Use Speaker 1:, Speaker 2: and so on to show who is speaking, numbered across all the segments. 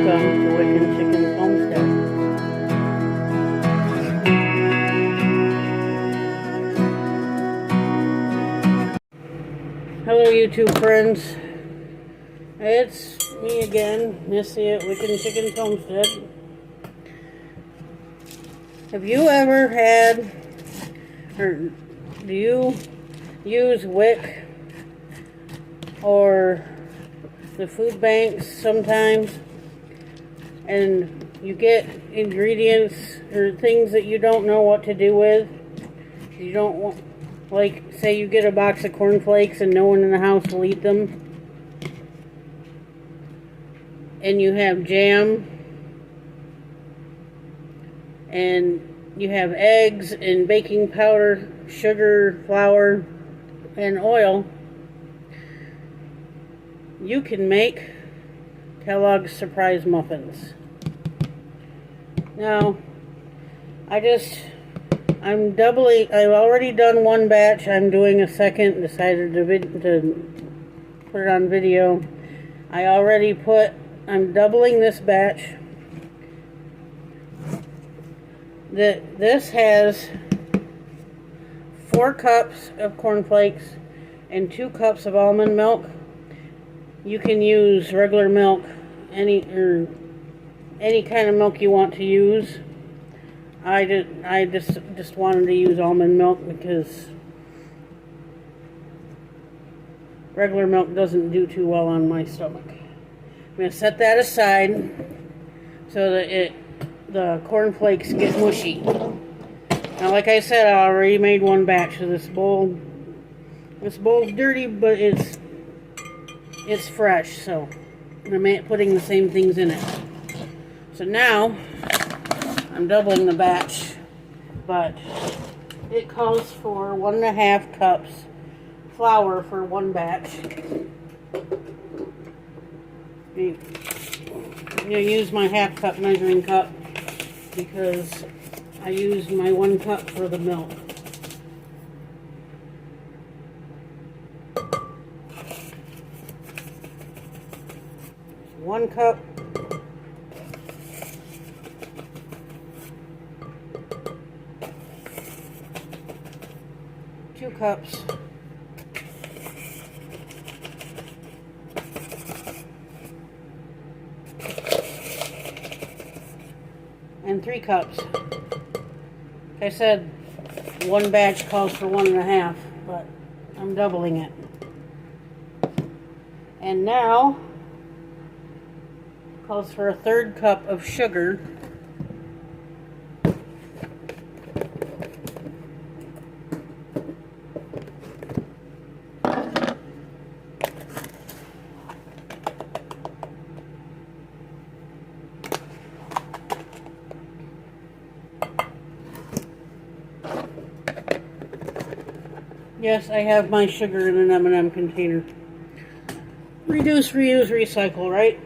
Speaker 1: welcome to Wicked Chicken's Homestead. Hello YouTube friends, it's me again, Missy at Wicked Chicken's Homestead. Have you ever had, or do you use WIC or the food banks sometimes, and you get ingredients or things that you don't know what to do with? You don't want, like, say you get a box of Corn Flakes and no one in the house will eat them, and you have jam, and you have eggs and baking powder, sugar, flour, and oil. You can make Kellogg's surprise muffins. Now, I'm doubling. I've already done one batch. I'm doing a second. Decided to put it on video. I'm doubling this batch. This has 4 cups of Corn Flakes and 2 cups of almond milk. You can use regular milk, any kind of milk you want to use. I just wanted to use almond milk because regular milk doesn't do too well on my stomach. I'm going to set that aside so that the Corn Flakes get mushy. Now, like I said, I already made one batch of this bowl. This bowl's dirty, but it's fresh, so I'm putting the same things in it. So now I'm doubling the batch, but it calls for 1.5 cups flour for one batch. I'm going to use my 1/2 cup measuring cup because I used my 1 cup for the milk. So 1 cup. 2 cups. And 3 cups. Like I said, one batch calls for 1.5, but I'm doubling it. And now calls for 1/3 cup of sugar. Yes, I have my sugar in an M&M container. Reduce, reuse, recycle, right?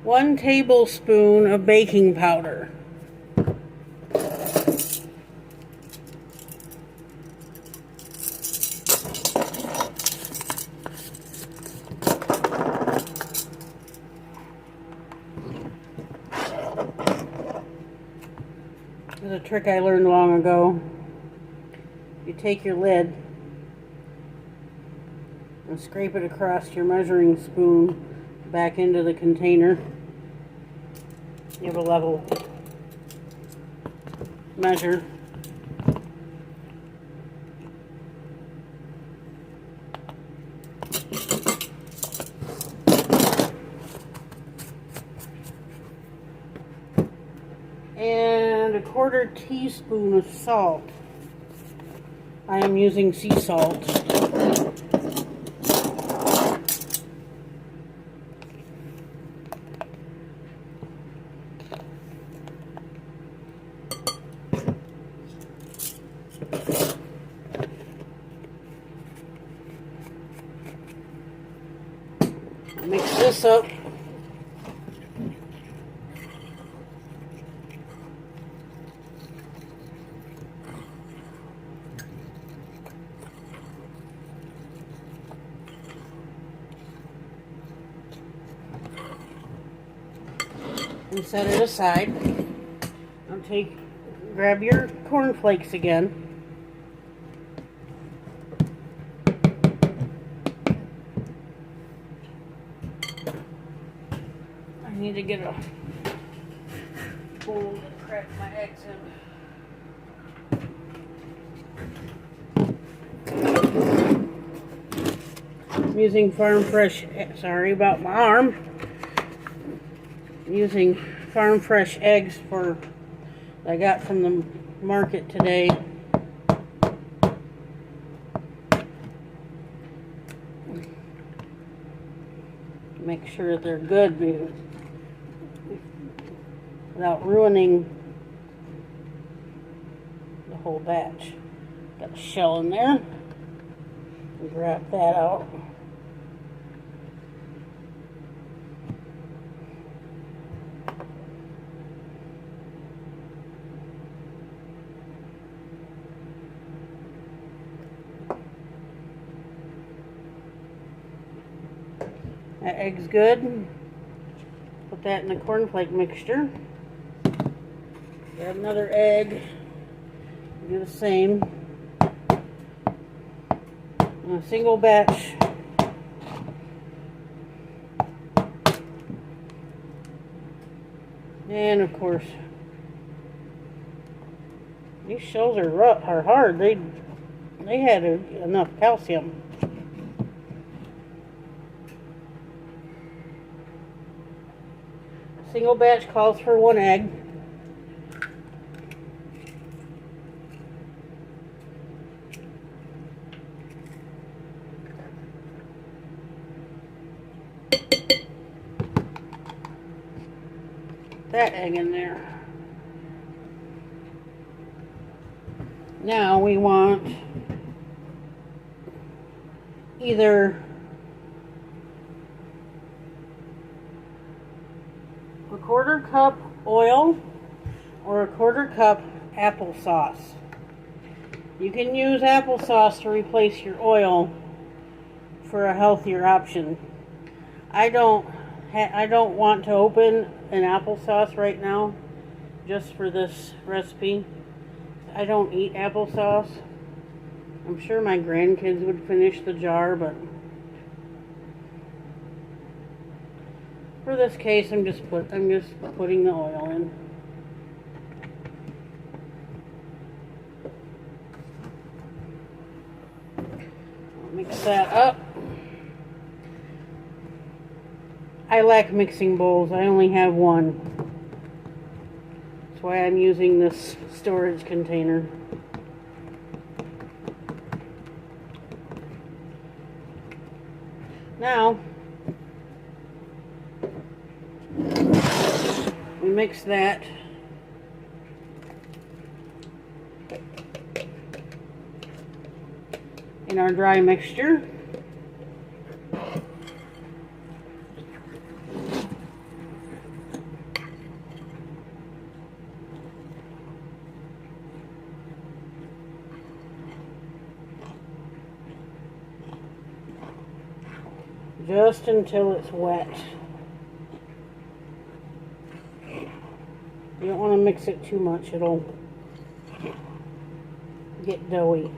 Speaker 1: 1 tablespoon of baking powder. This is a trick I learned long ago. You take your lid and scrape it across your measuring spoon back into the container. You have a level measure. And 1/4 teaspoon of salt. I am using sea salt. Mix this up. and set it aside. Now grab your Corn Flakes again. I need to get a bowl to crack my eggs in. I'm using farm fresh, sorry about my arm. I'm using farm fresh eggs I got from the market today. Make sure they're good without ruining the whole batch. Got a shell in there. Grab that out. That egg's good. Put that in the cornflake mixture. Grab another egg. Do the same. A single batch. And of course, these shells are hard. They had enough calcium. Single batch calls for 1 egg. That egg in there. Now we want either a 1/4 cup oil or a 1/4 cup applesauce. You can use applesauce to replace your oil for a healthier option. I don't want to open an applesauce right now just for this recipe. I don't eat applesauce. I'm sure my grandkids would finish the jar, but for this case, I'm just putting the oil in. I'll mix that up. I lack mixing bowls. I only have one. That's why I'm using this storage container. Now, we mix that in our dry mixture. Just until it's wet. You don't want to mix it too much, it'll get doughy.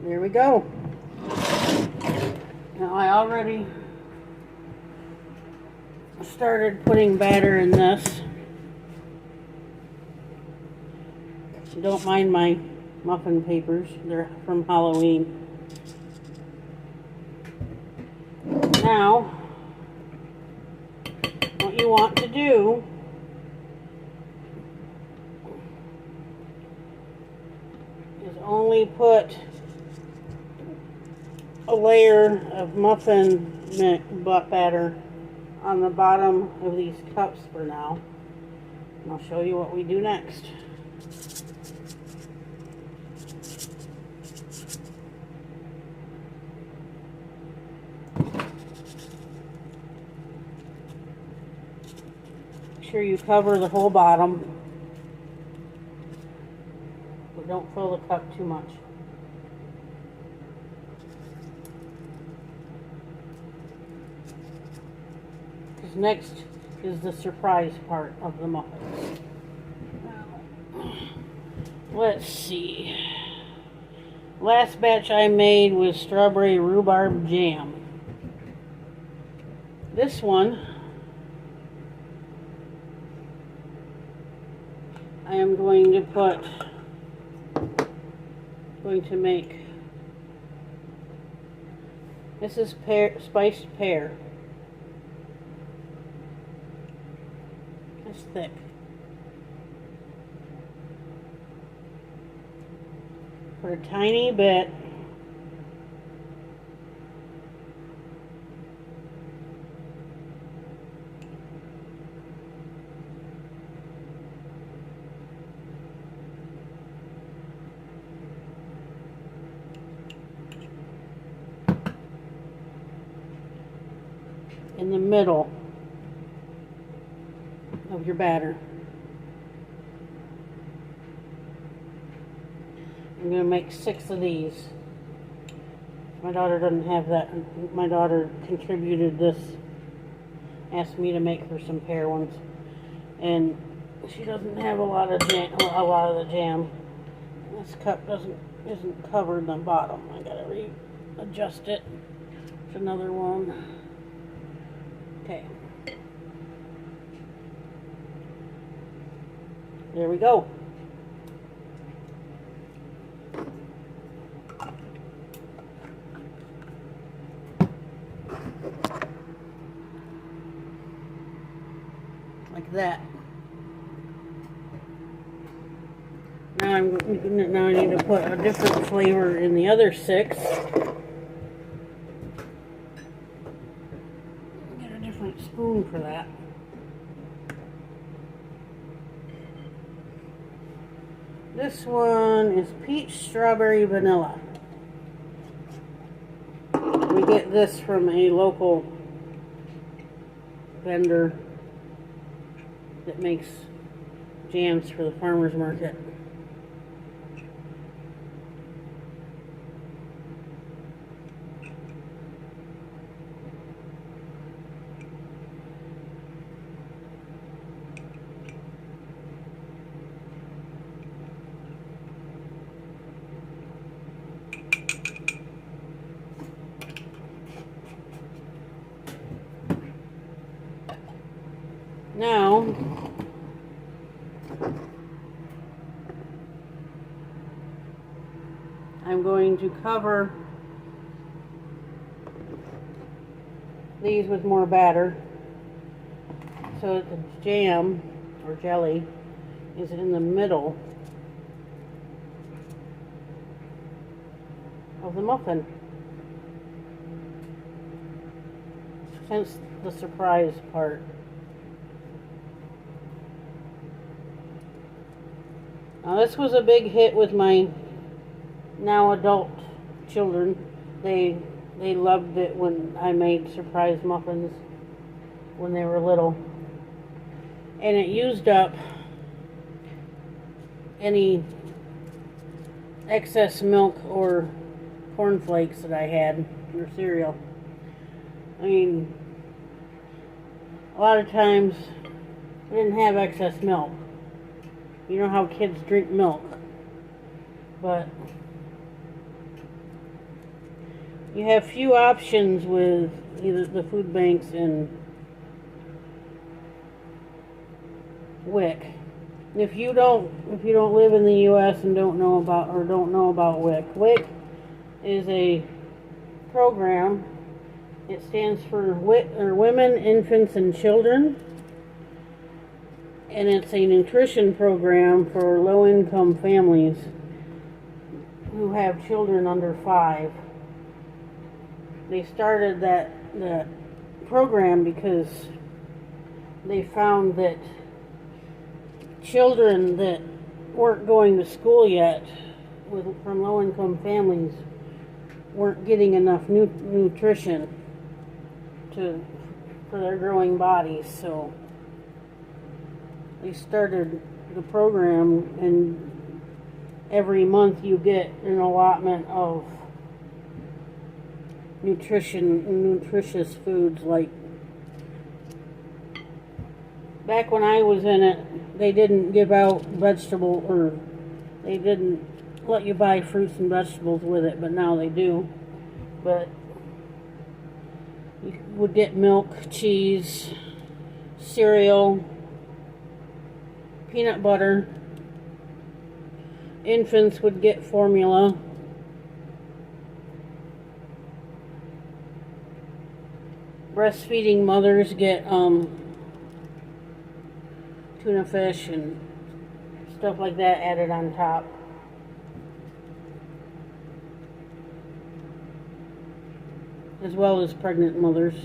Speaker 1: There we go. Now I already started putting batter in this. Don't mind my muffin papers, they're from Halloween. Now, what you want to do is only put a layer of muffin batter on the bottom of these cups for now. And I'll show you what we do next. sure you cover the whole bottom, but don't fill the cup too much. Because next is the surprise part of the muffins. Let's see. Last batch I made was strawberry rhubarb jam. This one I am going to make. This is spiced pear. It's thick. Put a tiny bit in the middle of your batter. I'm going to make 6 of these. My daughter doesn't have that. My daughter contributed this, asked me to make her some pear ones, and she doesn't have a lot of the jam. This cup isn't covered in the bottom. I gotta readjust it. It's another one. Okay. There we go. Like that. Now I need to put a different flavor in the other 6. Get a different spoon for that. This one is peach, strawberry, vanilla. We get this from a local vendor that makes jams for the farmer's market. Now, I'm going to cover these with more batter so that the jam or jelly is in the middle of the muffin. Hence the surprise part. Now this was a big hit with my now adult children. They loved it when I made surprise muffins when they were little. And it used up any excess milk or corn flakes that I had or cereal. I mean, a lot of times we didn't have excess milk. You know how kids drink milk, but you have few options with either the food banks and WIC. If you don't live in the U.S. and don't know about WIC, WIC is a program. It stands for Women, Infants, and Children. And it's a nutrition program for low-income families who have children under 5. They started that program because they found that children that weren't going to school yet from low-income families weren't getting enough nutrition for their growing bodies. So they started the program, and every month you get an allotment of nutritious foods. Like back when I was in it, they didn't give out vegetable, or they didn't let you buy fruits and vegetables with it, but now they do. But you would get milk, cheese, cereal, peanut butter. Infants would get formula. Breastfeeding mothers get tuna fish and stuff like that added on top. As well as pregnant mothers.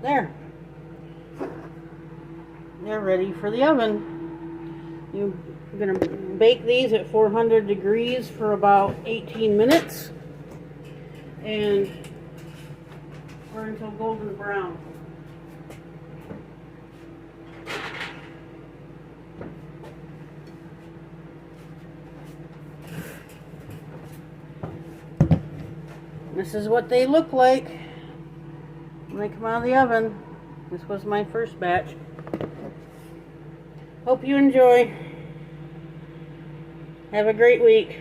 Speaker 1: There. They're ready for the oven. You're going to bake these at 400 degrees for about 18 minutes. And or until golden brown. This is what they look like when they come out of the oven. This was my first batch. Hope you enjoy. Have a great week.